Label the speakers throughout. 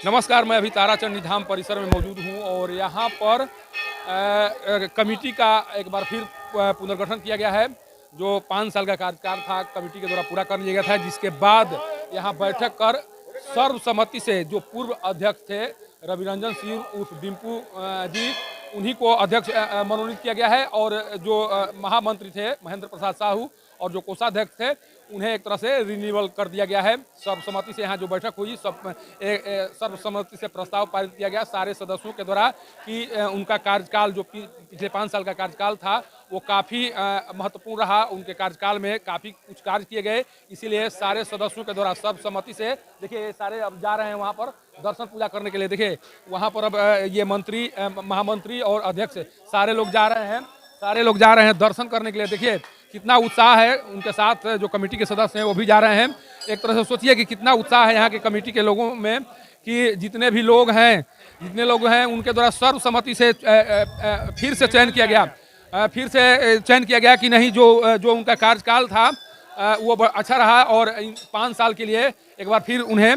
Speaker 1: नमस्कार, मैं अभी ताराचंडी धाम परिसर में मौजूद हूं और यहां पर कमेटी का एक बार फिर पुनर्गठन किया गया है। जो 5 साल का कार्यकाल था कमेटी के द्वारा पूरा कर लिया गया था, जिसके बाद यहां बैठक कर सर्वसम्मति से जो पूर्व अध्यक्ष थे रविरंजन सिंह उर्फ डिम्पू जी, उन्हीं को अध्यक्ष मनोनीत किया गया है। और जो महामंत्री थे महेंद्र प्रसाद साहू और जो कोषाध्यक्ष थे उन्हें एक तरह से रिन्यूअल कर दिया गया है। सर्वसम्मति से यहाँ जो बैठक हुई सर्वसम्मति से प्रस्ताव पारित किया गया सारे सदस्यों के द्वारा कि उनका कार्यकाल जो पिछले 5 साल का कार्यकाल था वो काफ़ी महत्वपूर्ण रहा। उनके कार्यकाल में काफ़ी कुछ कार्य किए गए, इसीलिए सारे सदस्यों के द्वारा सर्वसम्मति से देखिए सारे अब जा रहे हैं वहाँ पर दर्शन पूजा करने के लिए। देखिए वहाँ पर अब ये मंत्री महामंत्री और अध्यक्ष सारे लोग जा रहे हैं दर्शन करने के लिए। देखिए कितना उत्साह है, उनके साथ जो कमेटी के सदस्य हैं वो भी जा रहे हैं। एक तरह से सोचिए कि कितना उत्साह है यहाँ के कमेटी के लोगों में कि जितने लोग हैं उनके द्वारा सर्वसम्मति से फिर से चयन किया गया कि नहीं जो उनका कार्यकाल था वो अच्छा रहा और 5 साल के लिए एक बार फिर उन्हें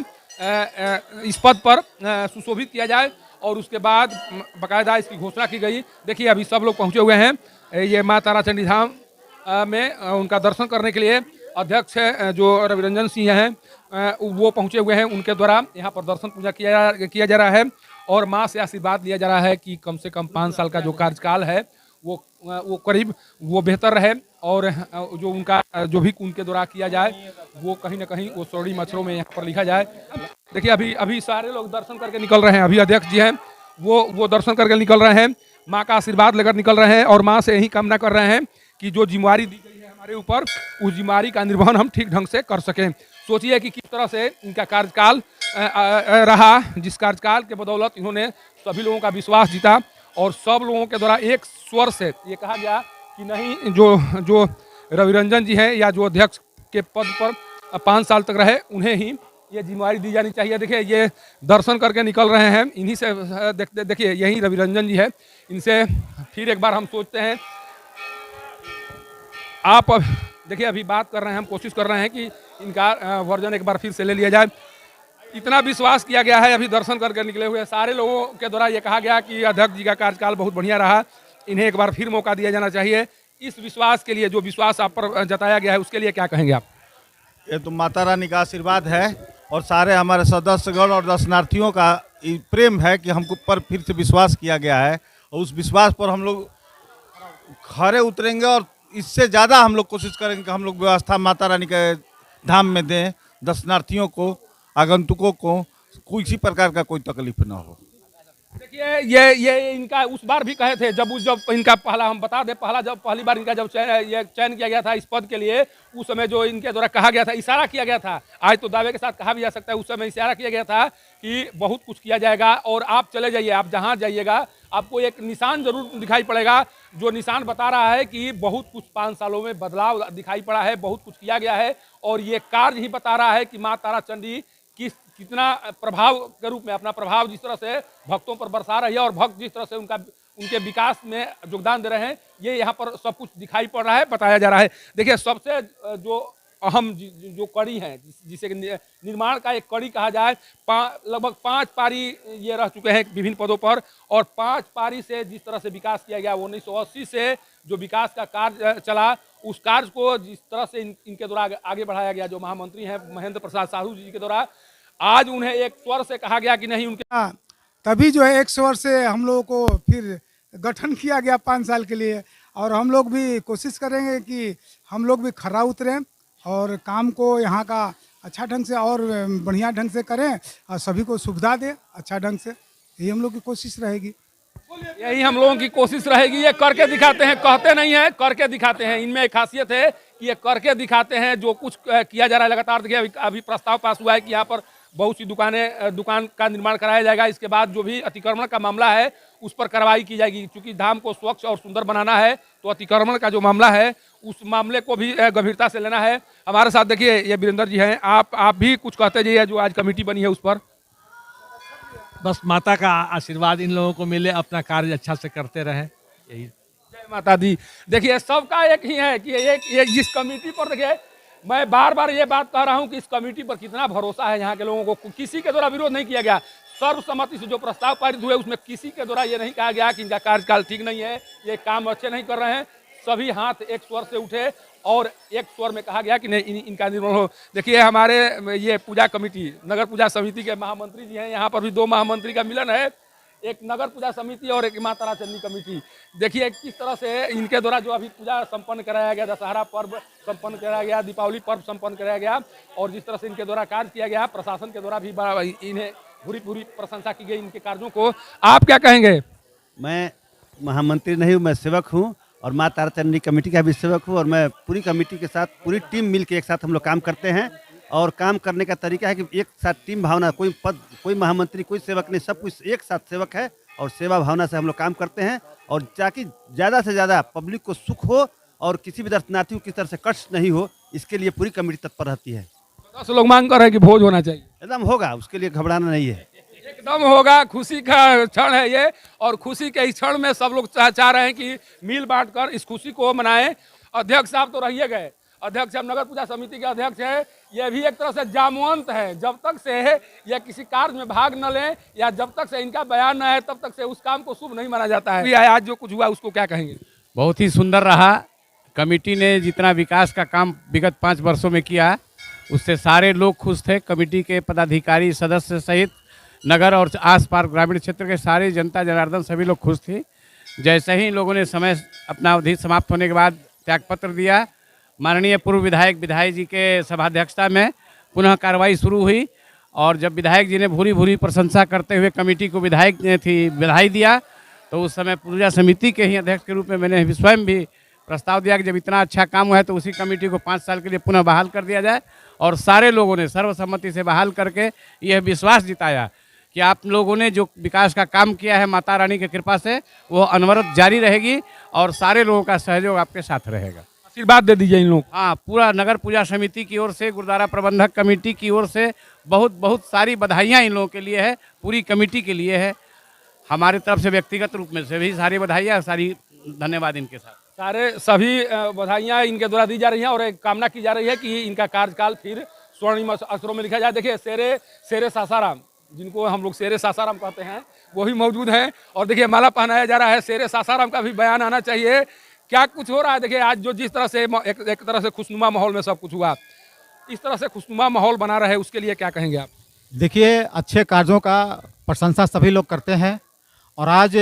Speaker 1: इस पद पर सुशोभित किया जाए और उसके बाद बाकायदा इसकी घोषणा की गई। देखिए अभी सब लोग पहुँचे हुए हैं ये माँ ताराचंडी धाम में उनका दर्शन करने के लिए। अध्यक्ष जो रविरंजन सिंह हैं वो पहुंचे हुए हैं, उनके द्वारा यहाँ पर दर्शन पूजा किया जा रहा है और माँ से आशीर्वाद लिया जा रहा है कि कम से कम 5 साल का जो कार्यकाल है वो करीब वो बेहतर रहे और जो उनका जो भी उनके द्वारा किया जाए वो कहीं ना कहीं वो स्वर्णिम अक्षरों में यहाँ पर लिखा जाए। देखिए अभी सारे लोग दर्शन करके निकल रहे हैं। अभी अध्यक्ष जी हैं वो दर्शन करके निकल रहे हैं, माँ का आशीर्वाद लेकर निकल रहे हैं और माँ से यही कामना कर रहे हैं कि जो जिम्मेवारी दी गई है हमारे ऊपर उस जिम्मेवारी का निर्वहन हम ठीक ढंग से कर सकें। सोचिए कि किस तरह से इनका कार्यकाल रहा, जिस कार्यकाल के बदौलत इन्होंने सभी लोगों का विश्वास जीता और सब लोगों के द्वारा एक स्वर से ये कहा गया कि नहीं जो रविरंजन जी हैं या जो अध्यक्ष के पद पर 5 साल तक रहे उन्हें ही ये जिम्मेवारी दी जानी चाहिए। देखिए ये दर्शन करके निकल रहे हैं, इन्हीं से देखिए यही रविरंजन जी है, इनसे फिर एक बार हम सोचते हैं। आप देखिए अभी बात कर रहे हैं, हम कोशिश कर रहे हैं कि इनका वर्जन एक बार फिर से ले लिया जाए। इतना विश्वास किया गया है, अभी दर्शन करके निकले हुए सारे लोगों के द्वारा ये कहा गया कि अध्यक्ष जी का कार्यकाल बहुत बढ़िया रहा, इन्हें एक बार फिर मौका दिया जाना चाहिए। इस विश्वास के लिए जो विश्वास आप पर जताया गया है उसके लिए क्या कहेंगे आप?
Speaker 2: ये तो माता रानी का आशीर्वाद है और सारे हमारे सदस्यगण और दर्शनार्थियों का प्रेम है कि हमको पर फिर से विश्वास किया गया है और उस विश्वास पर हम लोग खरे उतरेंगे और इससे ज़्यादा हम लोग कोशिश करेंगे कि हम लोग व्यवस्था माता रानी के धाम में दें, दर्शनार्थियों को आगंतुकों को किसी प्रकार का कोई तकलीफ ना हो।
Speaker 1: देखिए ये इनका उस बार भी कहे थे जब इनका हम बता दें पहली बार इनका जब चयन किया गया था इस पद के लिए, उस समय जो इनके द्वारा कहा गया था, इशारा किया गया था, आज तो दावे के साथ कहा भी जा सकता है, उस समय इशारा किया गया था कि बहुत कुछ किया जाएगा और आप चले जाइए, आप जहाँ जाइएगा आपको एक निशान जरूर दिखाई पड़ेगा, जो निशान बता रहा है कि बहुत कुछ 5 सालों में बदलाव दिखाई पड़ा है, बहुत कुछ किया गया है और ये कार्य ही बता रहा है कि माँ ताराचंडी कितना प्रभाव के रूप में अपना प्रभाव जिस तरह से भक्तों पर बरसा रही है और भक्त जिस तरह से उनके विकास में योगदान दे रहे हैं, ये यहाँ पर सब कुछ दिखाई पड़ रहा है, बताया जा रहा है। देखिए सबसे जो अहम जो कड़ी है जिसे निर्माण का एक कड़ी कहा जाए, लगभग 5 पारी ये रह चुके हैं विभिन्न पदों पर और 5 पारी से जिस तरह से विकास किया गया 1980 से जो विकास का कार्य चला, उस कार्य को जिस तरह से इनके द्वारा आगे बढ़ाया गया, जो महामंत्री हैं महेंद्र प्रसाद साहू जी के द्वारा आज उन्हें एक स्वर से कहा गया कि नहीं उनके
Speaker 3: तभी जो है एक स्वर से हम लोगों को फिर गठन किया गया 5 साल के लिए और हम लोग भी कोशिश करेंगे कि हम लोग भी खरा उतरें और काम को यहाँ का अच्छा ढंग से और बढ़िया ढंग से करें और सभी को सुविधा दें अच्छा ढंग से, यही हम लोग की कोशिश रहेगी।
Speaker 1: यही हम लोगों की कोशिश रहेगी। ये करके दिखाते हैं, कहते नहीं है, करके दिखाते हैं। इनमें एक खासियत है कि ये करके दिखाते हैं। जो कुछ किया जा रहा है लगातार, देखिए अभी प्रस्ताव पास हुआ है कि यहाँ पर बहुत सी दुकान का निर्माण कराया जाएगा। इसके बाद जो भी अतिक्रमण का मामला है उस पर कार्रवाई की जाएगी, क्योंकि धाम को स्वच्छ और सुंदर बनाना है तो अतिक्रमण का जो मामला है उस मामले को भी गंभीरता से लेना है। हमारे साथ देखिए ये वीरेंद्र जी हैं, आप भी कुछ कहते जाइए जो आज कमेटी बनी है उस पर।
Speaker 4: बस माता का आशीर्वाद इन लोगों को मिले, अपना कार्य अच्छा से करते रहे, यही।
Speaker 1: जय माता दी। देखिए सबका एक ही है कि ये जिस कमेटी पर देखिए मैं बार बार ये बात कह रहा हूँ कि इस कमेटी पर कितना भरोसा है यहाँ के लोगों को, किसी के द्वारा विरोध नहीं किया गया। सर्वसम्मति से जो प्रस्ताव पारित हुए उसमें किसी के द्वारा ये नहीं कहा गया कि इनका कार्यकाल ठीक नहीं है, ये काम अच्छे नहीं कर रहे हैं। सभी हाथ एक स्वर से उठे और एक स्वर में कहा गया कि नहीं इनका निर्माण हो। देखिए हमारे ये पूजा कमेटी, नगर पूजा समिति के महामंत्री जी हैं, यहाँ पर भी 2 महामंत्री का मिलन है, एक नगर पूजा समिति और एक माँ तारा चंडी कमेटी। देखिए किस तरह से इनके द्वारा जो अभी पूजा संपन्न कराया गया, दशहरा पर्व संपन्न कराया गया, दीपावली पर्व संपन्न कराया गया, और जिस तरह से इनके द्वारा कार्य किया गया, प्रशासन के द्वारा भी इन्हें पूरी प्रशंसा की गई इनके कार्यों को। आप क्या कहेंगे?
Speaker 5: मैं महामंत्री नहीं हूँ, मैं सेवक हूँ और माँ तारा चंडी कमेटी का भी सेवक हूँ, और मैं पूरी कमेटी के साथ पूरी टीम मिल के एक साथ हम लोग काम करते हैं। और काम करने का तरीका है कि एक साथ टीम भावना, कोई पद, कोई महामंत्री, कोई सेवक नहीं, सब कुछ एक साथ सेवक है और सेवा भावना से हम लोग काम करते हैं, और ताकि ज़्यादा से ज़्यादा पब्लिक को सुख हो और किसी भी दर्शनार्थी को किसी तरह से कष्ट नहीं हो, इसके लिए पूरी कमेटी तत्पर रहती है।
Speaker 1: 10 लोग मांग कर रहे हैं कि भोज होना चाहिए।
Speaker 5: एकदम होगा, उसके लिए घबराना नहीं है,
Speaker 1: एकदम होगा। खुशी का क्षण है ये, और खुशी के इस क्षण में सब लोग चाह रहे हैं कि मिल बांट कर इस खुशी को मनाएं। अध्यक्ष साहब तो रहिए गए, अध्यक्ष साहब नगर पूजा समिति के अध्यक्ष हैं, ये भी एक तरह से जामवंत है। जब तक से ये किसी कार्य में भाग न लें या जब तक से इनका बयान न आए तब तक से उस काम को शुभ नहीं माना जाता है। आज जो कुछ हुआ उसको क्या कहेंगे?
Speaker 6: बहुत ही सुंदर रहा। कमेटी ने जितना विकास का काम विगत 5 वर्षों में किया उससे सारे लोग खुश थे। कमेटी के पदाधिकारी, सदस्य सहित नगर और आसपास ग्रामीण क्षेत्र के सारे जनता जनार्दन सभी लोग खुश थी। जैसे ही लोगों ने समय अपना अवधि समाप्त होने के बाद त्यागपत्र दिया, माननीय पूर्व विधायक जी के सभाध्यक्षता में पुनः कार्रवाई शुरू हुई, और जब विधायक जी ने भूरी प्रशंसा करते हुए कमेटी को विधायक ने बधाई दिया, तो उस समय पूजा समिति के ही अध्यक्ष के रूप में मैंने स्वयं भी प्रस्ताव दिया कि जब इतना अच्छा काम हुआ है तो उसी कमेटी को 5 साल के लिए पुनः बहाल कर दिया जाए। और सारे लोगों ने सर्वसम्मति से बहाल करके यह विश्वास जिताया कि आप लोगों ने जो विकास का काम किया है माता रानी की कृपा से वो अनवरत जारी रहेगी और सारे लोगों का सहयोग आपके साथ रहेगा।
Speaker 1: आशीर्वाद दे दीजिए इन लोग।
Speaker 6: हाँ, पूरा नगर पूजा समिति की ओर से, गुरुद्वारा प्रबंधक कमेटी की ओर से बहुत सारी बधाइयाँ इन लोगों के लिए है, पूरी कमेटी के लिए है। हमारी तरफ से व्यक्तिगत रूप में से भी सारी बधाइयाँ, सारी धन्यवाद इनके साथ।
Speaker 1: सभी बधाइयाँ इनके द्वारा दी जा रही हैं और एक कामना की जा रही है कि इनका कार्यकाल फिर स्वर्णिम अक्षरों में लिखा जाए। देखिए शेरे सासाराम, जिनको हम लोग शेरे सासाराम कहते हैं, वो भी मौजूद हैं। और देखिए माला पहनाया जा रहा है, शेरे सासाराम का भी बयान आना चाहिए। क्या कुछ हो रहा है? देखिए आज जो जिस तरह से एक तरह से खुशनुमा माहौल में सब कुछ हुआ, इस तरह से खुशनुमा माहौल बना रहे, उसके लिए क्या कहेंगे आप?
Speaker 7: देखिए, अच्छे कार्यों का प्रशंसा सभी लोग करते हैं, और आज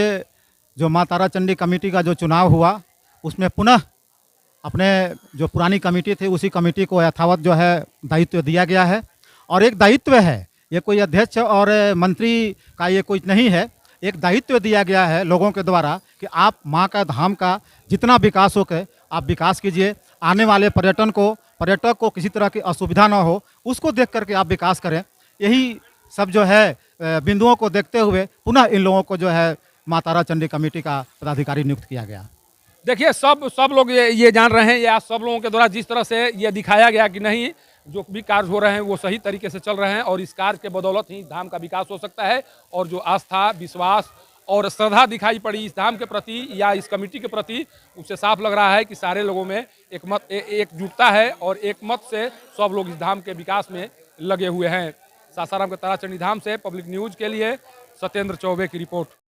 Speaker 7: जो माँ तारा चंडी कमेटी का जो चुनाव हुआ उसमें पुनः अपने जो पुरानी कमेटी थी उसी कमेटी को यथावत जो है दायित्व दिया गया है। और एक दायित्व है, ये कोई अध्यक्ष और मंत्री का ये कोई नहीं है, एक दायित्व दिया गया है लोगों के द्वारा कि आप माँ का धाम का जितना विकास हो के आप विकास कीजिए। आने वाले पर्यटक को किसी तरह की असुविधा ना हो, उसको देख करके आप विकास करें। यही सब जो है बिंदुओं को देखते हुए पुनः इन लोगों को जो है माँ तारा चंडी कमेटी का पदाधिकारी नियुक्त किया गया।
Speaker 1: देखिए सब लोग ये जान रहे हैं, या सब लोगों के द्वारा जिस तरह से ये दिखाया गया कि नहीं, जो भी कार्य हो रहे हैं वो सही तरीके से चल रहे हैं, और इस कार्य के बदौलत ही धाम का विकास हो सकता है। और जो आस्था, विश्वास और श्रद्धा दिखाई पड़ी इस धाम के प्रति या इस कमेटी के प्रति, उससे साफ लग रहा है कि सारे लोगों में एकजुटता है और एक मत से सब लोग इस धाम के विकास में लगे हुए हैं। सासाराम के तारा चंडी धाम से पब्लिक न्यूज़ के लिए सत्येंद्र चौबे की रिपोर्ट।